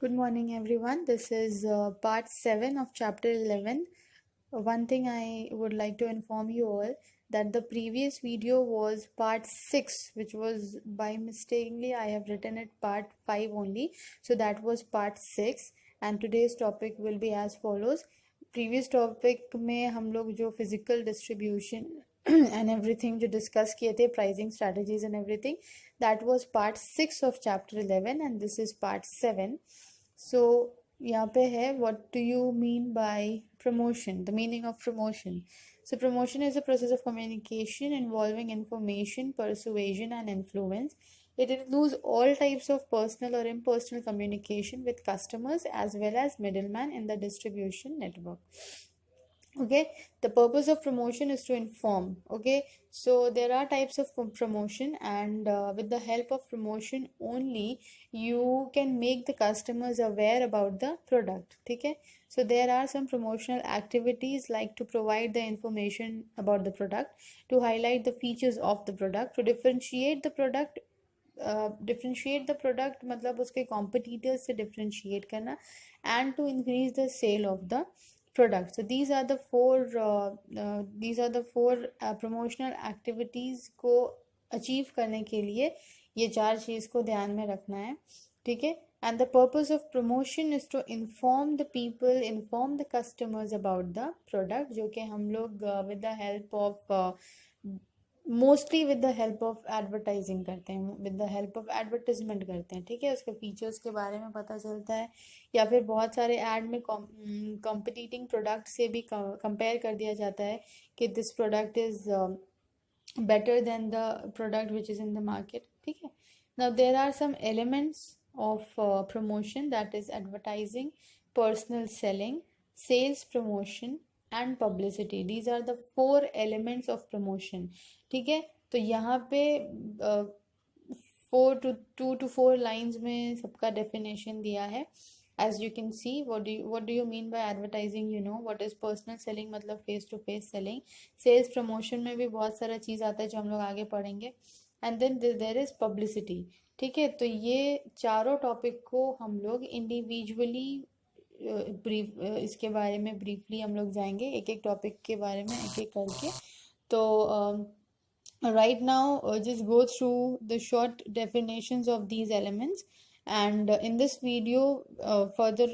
Good morning, everyone. This is part 7 of chapter 11. One thing I would like to inform you all that the previous video was part 6, which was by mistakenly I have written it part 5 only. So that was part 6, and today's topic will be as follows. Previous topic में हम लोग जो physical distribution and everything जो discuss किए थे, pricing strategies and everything, that was part 6 of chapter 11 and this is part 7. So यहाँ पे है what do you mean by promotion, the meaning of promotion. So promotion is a process of communication involving information, persuasion and influence. It includes all types of personal or impersonal communication with customers as well as middlemen in the distribution network. Okay, the purpose of promotion is to inform. Okay, so there are types of promotion, and with the help of promotion only you can make the customers aware about the product. Okay, so there are some promotional activities like to provide the information about the product, to highlight the features of the product, to differentiate the product. Differentiate the product मतलब उसके competitors से differentiate करना, and to increase the sale of the product. So these are the four promotional activities को achieve करने के लिए ये चार चीज़ को ध्यान में रखना है. ठीक है. And the purpose of promotion is to inform the people, inform the customers about the product, जो कि हम लोग with the help of mostly with the help of advertising करते हैं, with the help of advertisement करते हैं. ठीक है, उसके फीचर्स के बारे में पता चलता है, या फिर बहुत सारे ऐड में कॉम्पिटिटिंग प्रोडक्ट से भी कंपेयर कर दिया जाता है कि this product is better than the product which is in the market. ठीक है. Now there are some elements of promotion, that is advertising, personal selling, sales promotion and publicity. These are the four elements of promotion. ठीक है. तो यहाँ पे 2 to 4 lines में सबका definition दिया है. As you can see, what do you mean by advertising? You know what is personal selling, मतलब face to face selling. Sales promotion में भी बहुत सारा चीज़ आता है जो हम लोग आगे पढ़ेंगे. And then there is publicity. ठीक है. तो ये चारों टॉपिक को हम लोग इंडिविजुअली ब्रीफ इसके बारे में ब्रीफली हम लोग जाएंगे, एक एक टॉपिक के बारे में एक एक करके. तो right now just go through the short definitions of these elements, and in this video further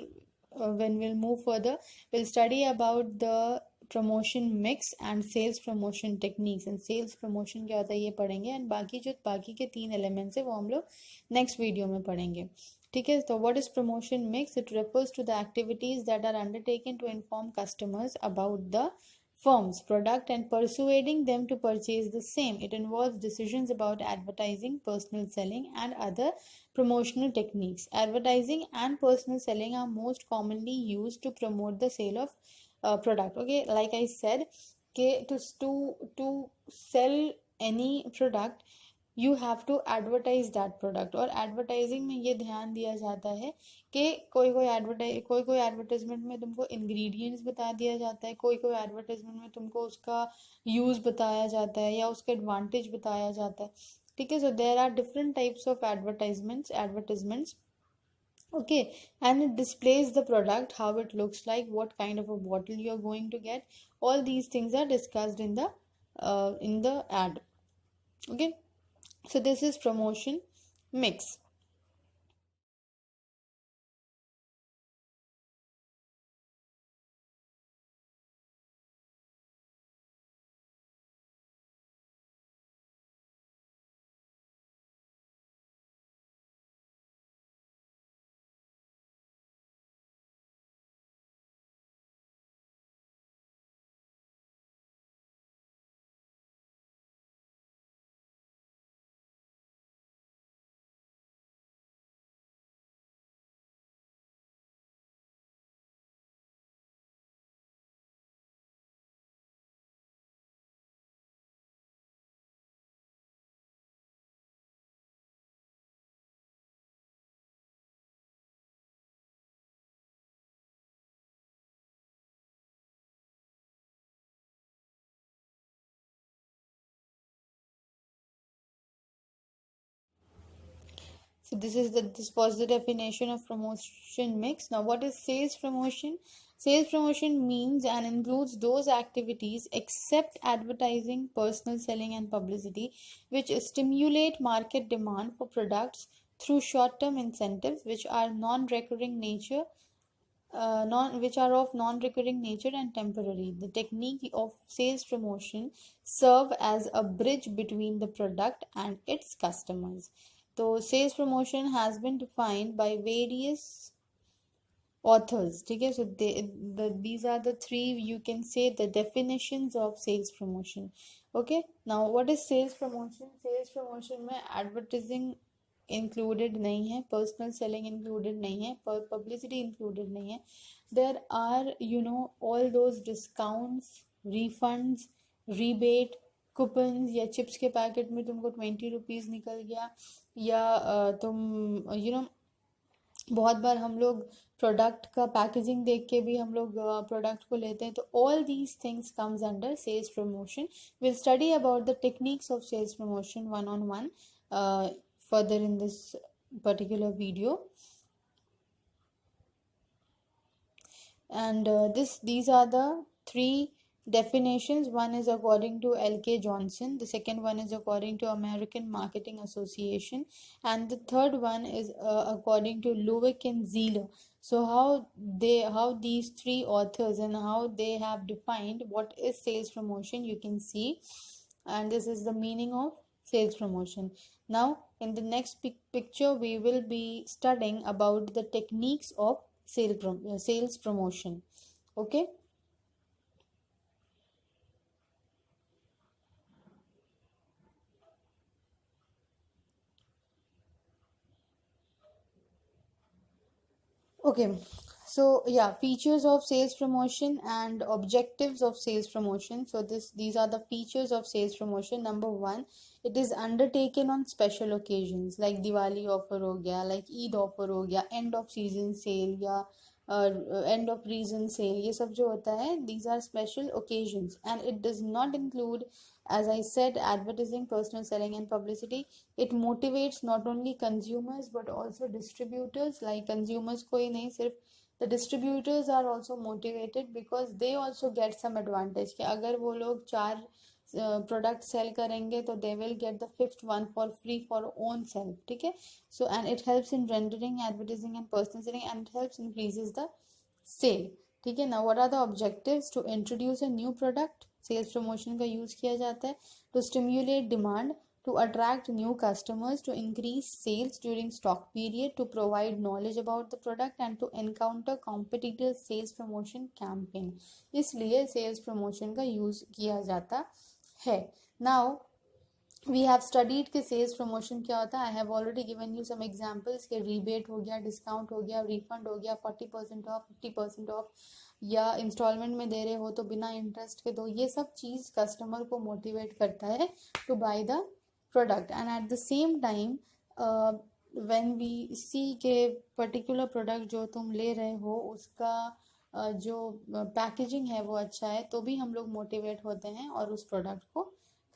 when we'll move further, we'll study about the promotion mix and sales promotion techniques, and sales promotion क्या होता है ये पढ़ेंगे, and बाकी के 3 elements है वो हम लोग next video में पढ़ेंगे. ठीक है. तो what is promotion mix? It refers to the activities that are undertaken to inform customers about the firm's product and persuading them to purchase the same. It involves decisions about advertising, personal selling, and other promotional techniques. Advertising and personal selling are most commonly used to promote the sale of product. Okay, like I said, to sell any product you have to advertise that product. और advertising में ये ध्यान दिया जाता है कि कोई कोई एडवर्टाइजमेंट में तुमको इंग्रेडिएंट्स बता दिया जाता है, कोई एडवर्टाइजमेंट में तुमको उसका यूज़ बताया जाता है या उसका एडवांटेज बताया जाता है. ठीक है. So there are different types of advertisements. Okay, and it displays the product, how it looks like, what kind of a bottle you're going to get. All these things are discussed in the ad. Okay, so this is promotion mix. So this was the definition of promotion mix. Now, what is sales promotion? Sales promotion means and includes those activities except advertising, personal selling, and publicity which stimulate market demand for products through short-term incentives which are non-recurring nature, which are of non-recurring nature and temporary. The technique of sales promotion serve as a bridge between the product and its customers. So sales promotion has been defined by various authors. Okay, so these are the three, you can say, the definitions of sales promotion. Okay, now what is sales promotion? Sales promotion में advertising included नहीं है, personal selling included नहीं है, publicity included नहीं है. There are, all those discounts, refunds, rebate, coupons या chips के packet में तुमको 20 रुपीज़ निकल गया, या तुम बहुत बार हम लोग प्रोडक्ट का पैकेजिंग देख के भी हम लोग प्रोडक्ट को लेते हैं. तो all these things comes under sales promotion. Will study about the techniques of sales promotion one on one further in this particular video. And these are the three definitions. One is according to L.K. Johnson, the second one is according to American Marketing Association, and the third one is according to Luwick and Zieler. So how these three authors and how they have defined what is sales promotion, you can see, and this is the meaning of sales promotion. Now in the next picture we will be studying about the techniques of sales promotion. Okay, okay, so yeah, features of sales promotion and objectives of sales promotion. So these are the features of sales promotion. Number one, it is undertaken on special occasions like Diwali offer हो गया, like Eid offer हो गया, end of season sale या end of reason sale, ये सब जो होता है, these are special occasions, and it does not include, as I said, advertising, personal selling, and publicity. It motivates not only consumers but also distributors. Like consumers को ही नहीं, सिर्फ the distributors are also motivated because they also get some advantage कि अगर वो लोग 4 product sale करेंगे तो they will get the fifth one for free for own self. ठीक है, so and it helps in rendering, advertising and personal selling, and it helps increases the sale. ठीक है, now what are the objectives? To introduce a new product, sales promotion का use किया जाता है. To stimulate demand, to attract new customers, to increase sales during stock period, to provide knowledge about the product, and to encounter competitive sales promotion campaign. इसलिए sales promotion का use किया जाता है. Now we have studied कि sales promotion क्या होता है. I have already given you some examples कि rebate हो गया, discount हो गया, refund हो गया, 40% off, 50% off, या इंस्टॉलमेंट में दे रहे हो तो बिना इंटरेस्ट के दो. ये सब चीज़ कस्टमर को मोटिवेट करता है to buy the product. And at the same time when we see के पर्टिकुलर प्रोडक्ट जो तुम ले रहे हो उसका जो पैकेजिंग है वो अच्छा है, तो भी हम लोग मोटिवेट होते हैं और उस प्रोडक्ट को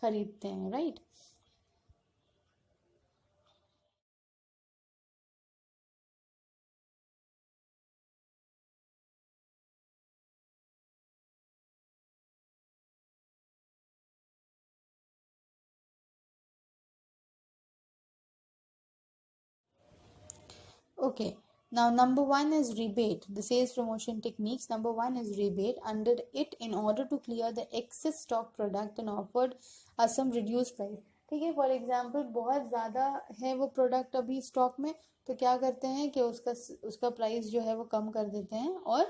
खरीदते हैं, right? Okay, now number one is rebate. The sales promotion techniques. Number one is rebate. Under it, in order to clear the excess stock product and offered some reduced price. ठीक है, for example बहुत ज़्यादा है वो product अभी stock में, तो क्या करते हैं कि उसका प्राइस जो है वो कम कर देते हैं और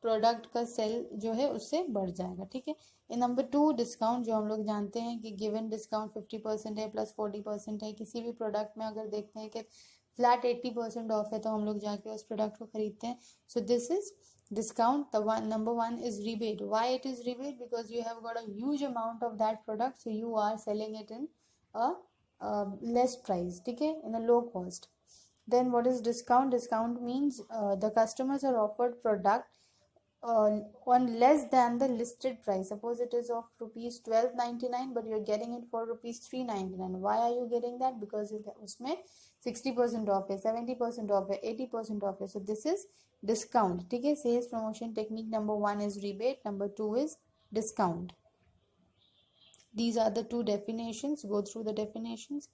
प्रोडक्ट का सेल जो है उससे बढ़ जाएगा. ठीक है. नंबर टू, डिस्काउंट, जो हम लोग जानते हैं कि गिवन डिस्काउंट 50% है प्लस 40% है. किसी भी प्रोडक्ट में अगर देखते हैं कि फ्लैट 80% ऑफ है तो हम लोग जाके उस प्रोडक्ट को खरीदते हैं. So this is discount. Number one is rebate. Why it is rebate? Because you have got a huge amount of that product, so you are selling it in a less price. ठीक है, in a low cost. Then what is discount? Discount means the customers are offered product on less than the listed price. Suppose it is of rupees 12.99 but you're getting it for rupees 3.99. Why are you getting that? Because उसमें 60% off है, 70% off है, 80% off है. So this is discount. ठीक है. Sales promotion technique number 1 is rebate, number 2 is discount. These are the two definitions. Go through the definitions.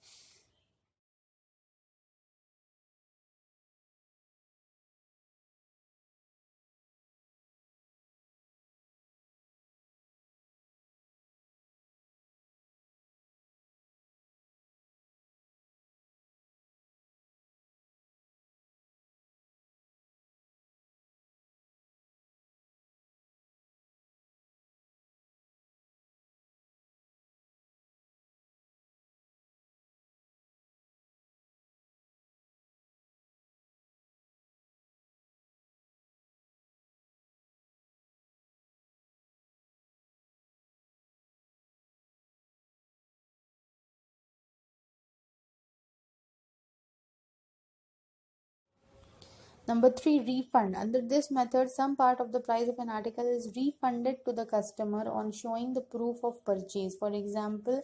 Number 3, refund. Under this method, some part of the price of an article is refunded to the customer on showing the proof of purchase. For example,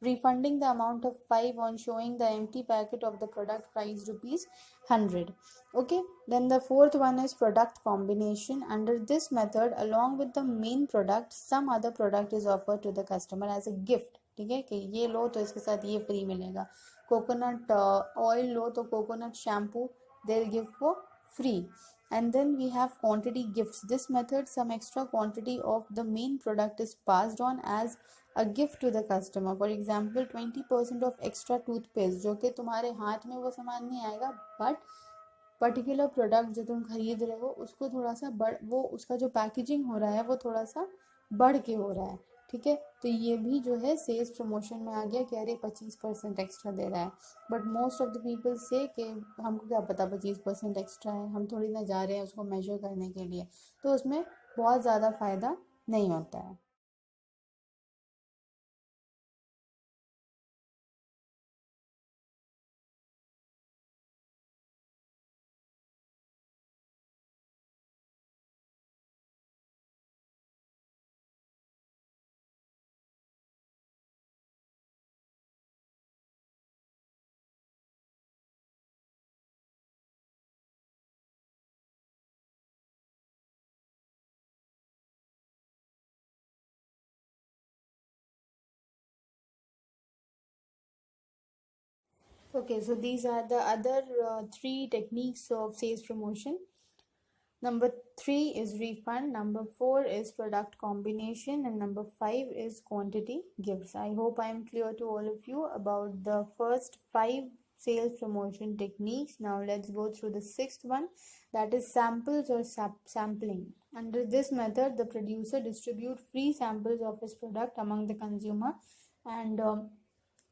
refunding the amount of 5 on showing the empty packet of the product price rupees 100. Okay, then the fourth one is product combination. Under this method, along with the main product, some other product is offered to the customer as a gift. ठीक है कि ये लो तो इसके साथ ये free मिलेगा. Coconut oil लो तो coconut shampoo they'll give for free. And then we have quantity gifts. This method, some extra quantity of the main product is passed on as a gift to the customer. For example, 20% of extra toothpaste, जो कि तुम्हारे हाथ में वो सामान नहीं आएगा, but particular product जो तुम खरीद रहे हो उसको थोड़ा सा वो उसका जो पैकेजिंग हो रहा है वो थोड़ा सा बढ़ के हो रहा है. ठीक है. तो ये भी जो है सेल्स प्रमोशन में आ गया कि अरे 25% एक्स्ट्रा दे रहा है. But most of the people से कि हमको क्या पता 25% एक्स्ट्रा है, हम थोड़ी ना जा रहे हैं उसको मेजर करने के लिए. तो उसमें बहुत ज़्यादा फ़ायदा नहीं होता है. Okay, so these are the other three techniques of sales promotion. Number 3 is refund, number 4 is product combination, and number 5 is quantity gifts. I hope I am clear to all of you about the first 5 sales promotion techniques. Now let's go through the sixth one, that is samples or sampling. Under this method, the producer distribute free samples of his product among the consumer, and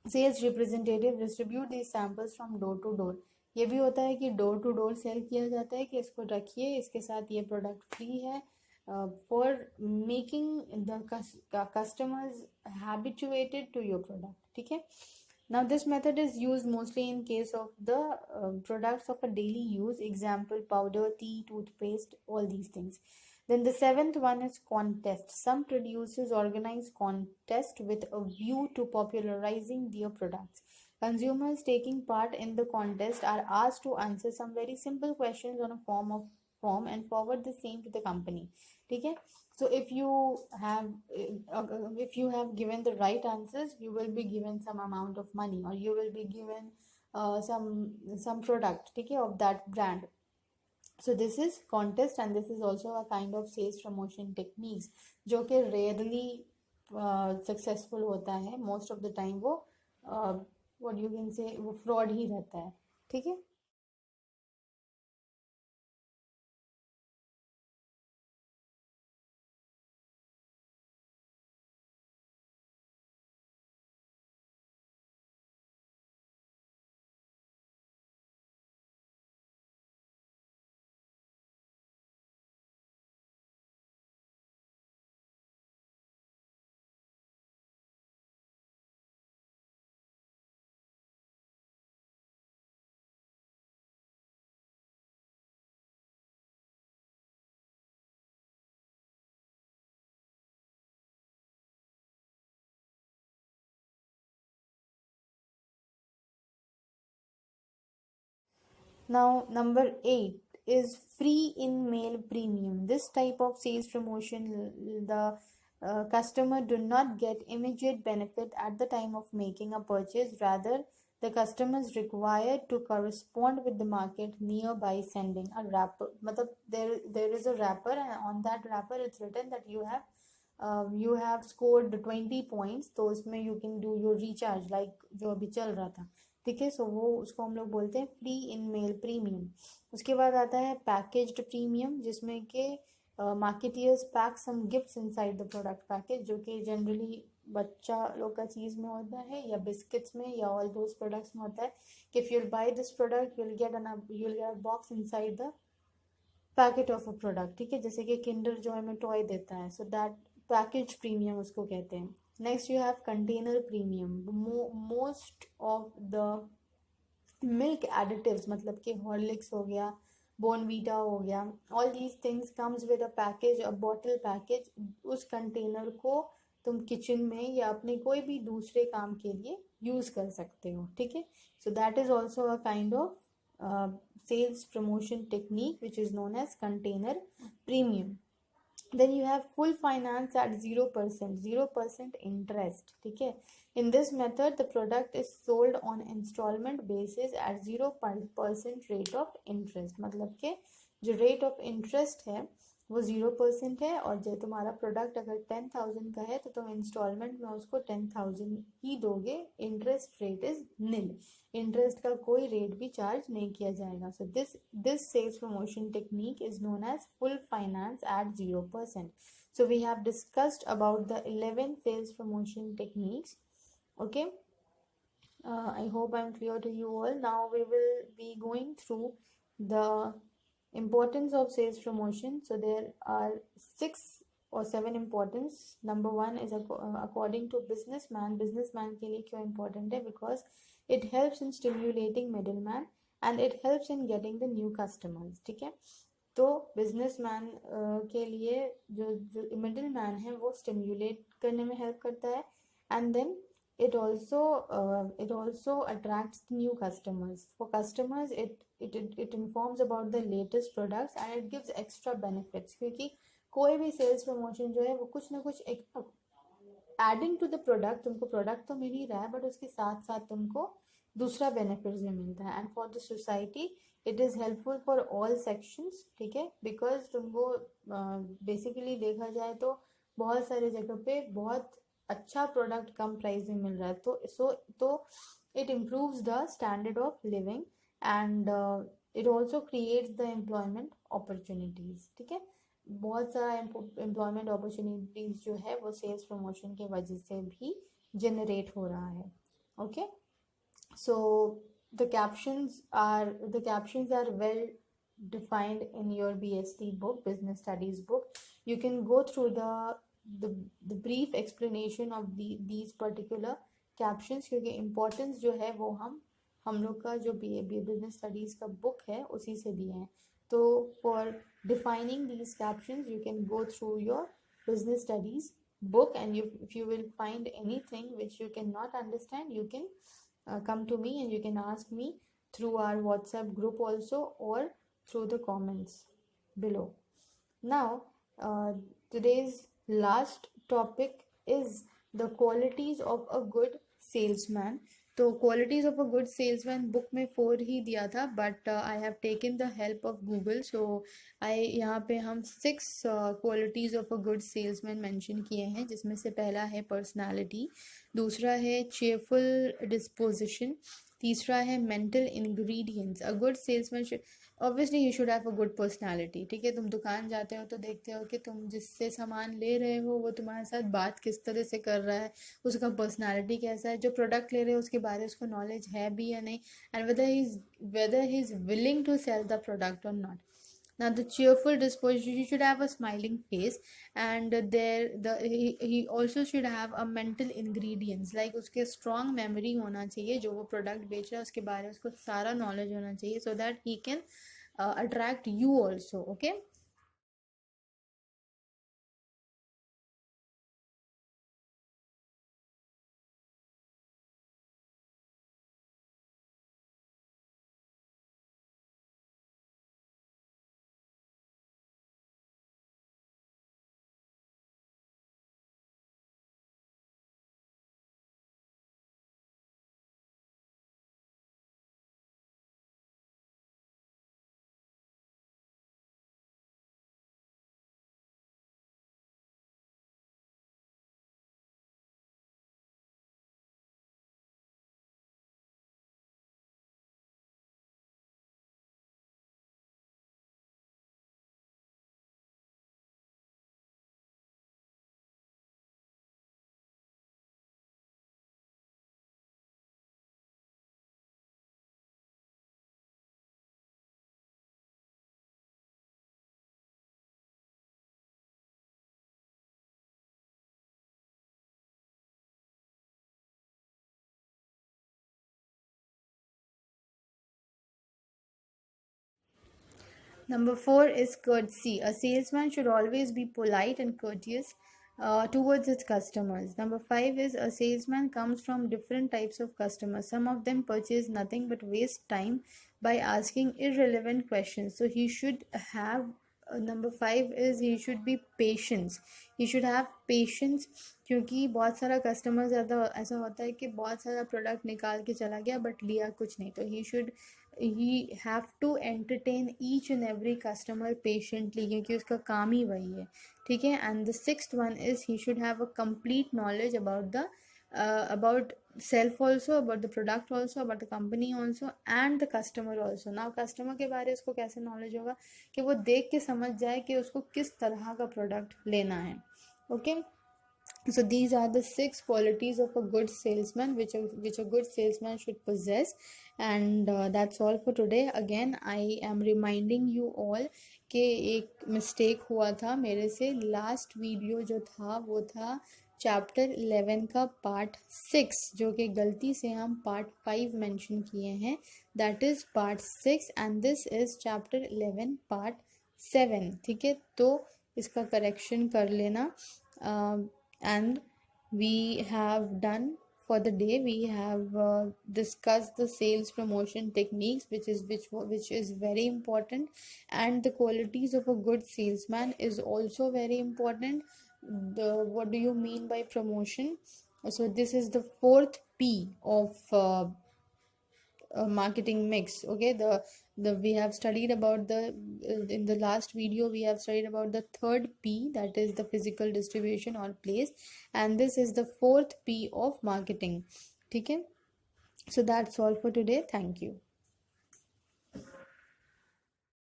sales representative distribute the samples from door to door. ये भी होता है कि door to door cell किया जाता है कि इसको रखिए, इसके साथ ये प्रोडक्ट फ्री है, for making the customers habituated to your product. ठीक है. Now this method is used mostly in case of the products of a daily use, example powder, tea, toothpaste, all these things. Then the seventh one is contest. Some producers organize contests with a view to popularizing their products. Consumers taking part in the contest are asked to answer some very simple questions on a form and forward the same to the company. ठीक है. So if you have given the right answers, you will be given some amount of money, or you will be given some product, ठीक है, of that brand. So this is contest, and this is also a kind of sales promotion techniques जो कि rarely successful होता है. Most of the time वो what you can say वो fraud ही रहता है. ठीक है. Now, number 8 is free in mail premium. This type of sales promotion, the customer do not get immediate benefit at the time of making a purchase. Rather, the customer is required to correspond with the market nearby sending a wrapper. मतलब there is a wrapper, and on that wrapper it's written that you have scored 20 points, तो उसमें you can do your recharge like जो अभी चल रहा था, ठीक है. सो वो उसको हम लोग बोलते हैं फ्री इन मेल प्रीमियम. उसके बाद आता है पैकेज्ड प्रीमियम, जिसमें कि marketers pack some gifts inside the product package, जो कि जनरली बच्चा लोग का चीज़ में होता है या बिस्किट्स में या ऑल दोज प्रोडक्ट्स में होता है कि if you'll buy this product you'll get a box inside the packet of a product, ठीक है. जैसे कि किंडर जॉय में टॉय देता है, सो दैट पैकेज प्रीमियम उसको कहते हैं. Next you have container premium. Most of the milk additives, मतलब कि हॉर्लिक्स हो गया, बोनवीटा हो गया, all these things comes with a package, a bottle package. उस कंटेनर को तुम किचन में या अपने कोई भी दूसरे काम के लिए यूज कर सकते हो, ठीक है. So that is also a kind of sales promotion technique which is known as container premium. Then you have full finance at 0% interest, ठीक है. In this method the product is sold on installment basis at 0% rate of interest. मतलब कि जो rate of interest है वो 0% है, और जो तुम्हारा प्रोडक्ट अगर 10,000 का है तो तुम इंस्टॉलमेंट में उसको 10,000 ही दोगे. Interest rate is nil. Interest का कोई रेट भी चार्ज नहीं किया जाएगा. So this sales promotion technique is known as full finance at 0%. So we have discussed about the 11 sales promotion techniques. Okay. I hope I'm clear to you all. Now we will be going through the importance of sales promotion. So there are 6 or 7 importance. Number 1 is according to businessman के लिए क्यों important है? Because it helps in stimulating middleman and it helps in getting the new customers, ठीक है. तो businessman के लिए जो मिडिल मैन है वो स्टिम्युलेट करने में हेल्प करता है, and then it also attracts new customers. For customers it informs about the latest products and it gives extra benefits, क्योंकि कोई भी सेल्स प्रमोशन जो है वो कुछ ना कुछ एडिंग टू द प्रोडक्ट, तुमको प्रोडक्ट तो मिल ही रहा है बट उसके साथ साथ तुमको दूसरा बेनिफिट भी मिलता है. And for the society it is helpful for all sections, ठीक है. बिकॉज तुमको बेसिकली देखा जाए तो बहुत सारे जगह पे बहुत अच्छा प्रोडक्ट कम प्राइस में मिल रहा है, तो it improves the standard of living and it also creates the employment opportunities, ठीक है. बहुत सारा एम्प्लॉयमेंट अपॉर्चुनिटीज जो है वो सेल्स प्रमोशन के वजह से भी जनरेट हो रहा है. Okay. So the captions are well defined in your BST book, business studies book. You can go through the brief explanation of these particular captions, क्योंकि importance जो है वो हम लोग का जो business studies का book है उसी से दिए हैं. तो for defining these captions you can go through your business studies book, and if you will find anything which you cannot understand, you can come to me and you can ask me through our WhatsApp group also or through the comments below. Now today's last topic is the qualities of a good salesman. तो qualities of a good salesman book में 4 ही दिया था, but I have taken the help of Google. So यहाँ पे हम 6 qualities of a good salesman mention किए हैं, जिसमें से पहला है पर्सनालिटी, दूसरा है चेयरफुल डिस्पोजिशन, तीसरा है mental ingredients. A good salesman obviously you should have a good personality, ठीक है. तुम दुकान जाते हो तो देखते हो कि तुम जिससे सामान ले रहे हो वो तुम्हारे साथ बात किस तरह से कर रहा है, उसका पर्सनालिटी कैसा है, जो प्रोडक्ट ले रहे हो उसके बारे में उसको नॉलेज है भी या नहीं, and whether he is willing to sell the product or not. Now the cheerful disposition, you should have a smiling face, and he also should have a mental ingredients, like उसके strong memory होना चाहिए, जो वो product बेच रहा है उसके बारे में उसको सारा knowledge होना चाहिए, so that he can attract you also. Okay. Number 4 is courtesy. A salesman should always be polite and courteous towards its customers. Number 5 is a salesman comes from different types of customers. Some of them purchase nothing but waste time by asking irrelevant questions. So he should have number 5 is he should be patience. he should have patience क्योंकि बहुत सारा customer ज़्यादा ऐसा होता है कि बहुत सारा प्रोडक्ट निकाल के चला गया बट लिया कुछ नहीं. तो he have to entertain each and every customer patiently क्योंकि उसका काम ही वही है. ठीक है. And the sixth one is he should have a complete knowledge about the about self also, about the product also, about the company also and the customer also. Now customer के बारे में उसको कैसे knowledge होगा कि वो देख के समझ जाए कि उसको किस तरह का product लेना है. Okay. So these are the 6 qualities of a good salesman which a good salesman should possess. And that's all for today. Again I am reminding you all कि एक mistake हुआ था मेरे से. लास्ट वीडियो जो था वो था चैप्टर 11 का पार्ट 6 जो कि गलती से हम पार्ट 5 मेंशन किए हैं. That is part 6 and this is chapter 11 part 7. ठीक है. तो इसका करेक्शन कर लेना. And we have done for the day. We have discussed the sales promotion techniques which is very important, and the qualities of a good salesman is also very important. What do you mean by promotion? So this is the 4th P of marketing mix. Okay. The we have studied about the in the last video we have studied about the 3rd P, that is the physical distribution or place, and this is the 4th P of marketing. Okay. So that's all for today. Thank you.